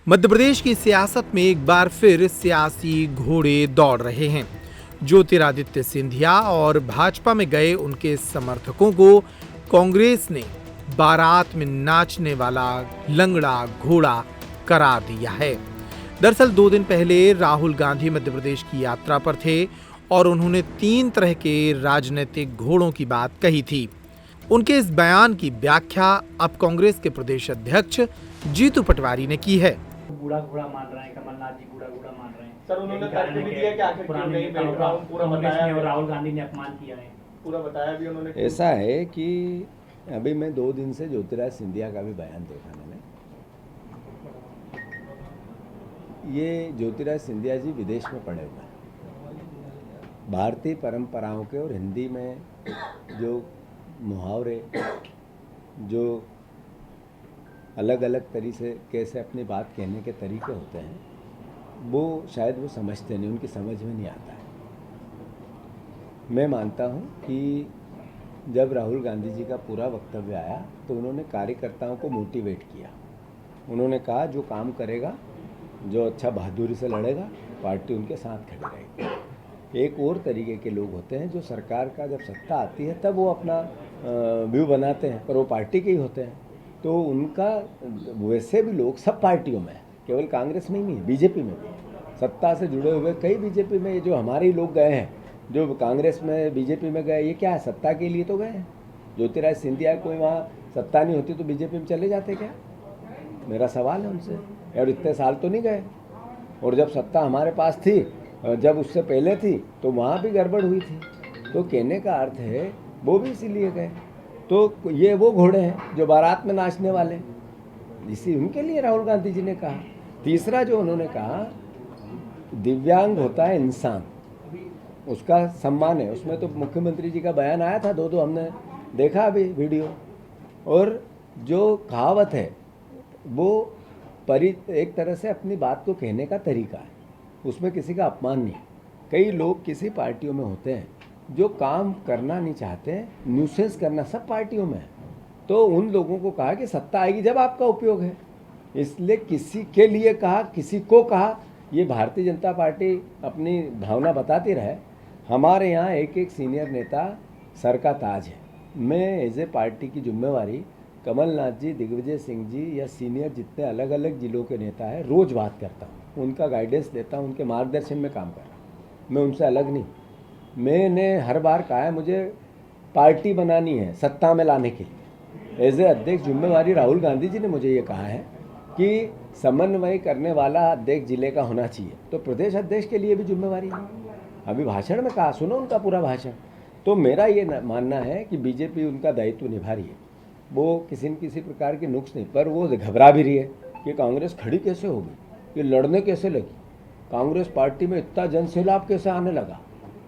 मध्य प्रदेश की सियासत में एक बार फिर सियासी घोड़े दौड़ रहे हैं। ज्योतिरादित्य सिंधिया और भाजपा में गए उनके समर्थकों को कांग्रेस ने बारात में नाचने वाला लंगड़ा घोड़ा करार दिया है। दरअसल 2 दिन पहले राहुल गांधी मध्य प्रदेश की यात्रा पर थे और उन्होंने 3 तरह के राजनीतिक घोड़ों की बात कही थी। उनके इस बयान की व्याख्या अब कांग्रेस के प्रदेश अध्यक्ष जीतू पटवारी ने की है। बूढ़ा घोड़ा मान रहे हैं, कमलनाथ जी बूढ़ा घोड़ा मान रहे हैं। सर उन्होंने तर्क भी दिया कि आखिर क्यों नहीं पूरा बताया और राहुल गांधी ने अपमान किया है, पूरा बताया भी उन्होंने। ऐसा है कि अभी मैं 2 दिन से ज्योतिरादित्य सिंधिया का भी बयान देखा मैंने। ये ज्योतिरादित्य सिंधिया जी विदेश में पढ़े हुए हैं। भारतीय परंपराओं के और हिंदी में जो मुहावरे, जो अलग अलग तरीके से अपनी बात कहने के तरीके होते हैं, वो शायद वो समझते नहीं, उनकी समझ में नहीं आता है। मैं मानता हूँ कि जब राहुल गांधी जी का पूरा वक्तव्य आया तो उन्होंने कार्यकर्ताओं को मोटिवेट किया। उन्होंने कहा जो काम करेगा, जो अच्छा बहादुरी से लड़ेगा, पार्टी उनके साथ खड़ी रहेगी। एक और तरीके के लोग होते हैं जो सरकार का जब सत्ता आती है तब वो अपना व्यू बनाते हैं, पर वो पार्टी के ही होते हैं। तो उनका वैसे भी लोग सब पार्टियों में, केवल कांग्रेस में ही नहीं, बीजेपी में भी सत्ता से जुड़े हुए कई बीजेपी में जो हमारे ही लोग गए हैं, जो कांग्रेस में बीजेपी में गए, ये क्या है, सत्ता के लिए तो गए हैं। ज्योतिरादित्य सिंधिया कोई वहाँ सत्ता नहीं होती तो बीजेपी में चले जाते क्या? मेरा सवाल है उनसे। और इतने साल तो नहीं गए, और जब सत्ता हमारे पास थी, जब उससे पहले थी, तो वहाँ भी गड़बड़ हुई थी। तो कहने का अर्थ है वो भी इसीलिए गए। तो ये वो घोड़े हैं जो बारात में नाचने वाले, इसी उनके लिए राहुल गांधी जी ने कहा। तीसरा जो उन्होंने कहा, दिव्यांग होता है इंसान, उसका सम्मान है। उसमें तो मुख्यमंत्री जी का बयान आया था, 2 हमने देखा अभी वीडियो। और जो कहावत है वो एक तरह से अपनी बात को कहने का तरीका है, उसमें किसी का अपमान नहीं। कई लोग किसी पार्टियों में होते हैं जो काम करना नहीं चाहते, न्यूसेंस करना सब पार्टियों में है। तो उन लोगों को कहा कि सत्ता आएगी जब आपका उपयोग है, इसलिए किसी के लिए कहा, किसी को कहा, ये भारतीय जनता पार्टी अपनी भावना बताती रहे। हमारे यहाँ एक एक सीनियर नेता सर का ताज है। मैं एज ए पार्टी की जिम्मेवारी कमलनाथ जी, दिग्विजय सिंह जी या सीनियर जितने अलग अलग जिलों के नेता हैं, रोज़ बात करता हूँ, उनका गाइडेंस देता हूँ, उनके मार्गदर्शन में काम कर रहा हूँ। मैं उनसे अलग नहीं। मैंने हर बार कहा है मुझे पार्टी बनानी है सत्ता में लाने के लिए। एज ए अध्यक्ष जिम्मेवारी राहुल गांधी जी ने मुझे ये कहा है कि समन्वय करने वाला अध्यक्ष जिले का होना चाहिए, तो प्रदेश अध्यक्ष के लिए भी जिम्मेवारी है। अभी भाषण में कहा, सुनो उनका पूरा भाषण। तो मेरा ये मानना है कि बीजेपी उनका दायित्व निभा रही है, वो किसी न किसी प्रकार की नुक्स नहीं, पर वो घबरा भी रही है कि कांग्रेस खड़ी कैसे होगी, ये लड़ने कैसे लगी, कांग्रेस पार्टी में इतना जनसैलाब कैसे आने लगा,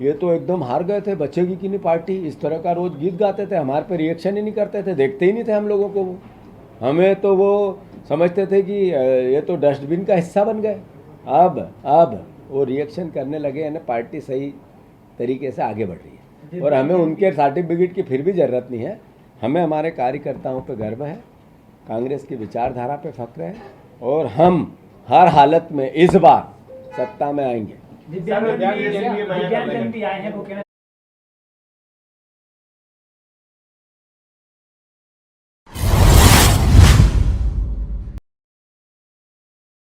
ये तो एकदम हार गए थे, बचेगी कि नहीं पार्टी, इस तरह का रोज़ गीत गाते थे, हमारे पे रिएक्शन ही नहीं करते थे, देखते ही नहीं थे हम लोगों को। वो हमें तो वो समझते थे कि ये तो डस्टबिन का हिस्सा बन गए। अब वो रिएक्शन करने लगे, यानी पार्टी सही तरीके से आगे बढ़ रही है। और हमें उनके सर्टिफिकेट की फिर भी ज़रूरत नहीं है। हमें हमारे कार्यकर्ताओं पे गर्व है, कांग्रेस की विचारधारा पे फक्र है, और हम हर हालत में इस बार सत्ता में आएंगे। दिव्यांग जन भी आए हैं, वो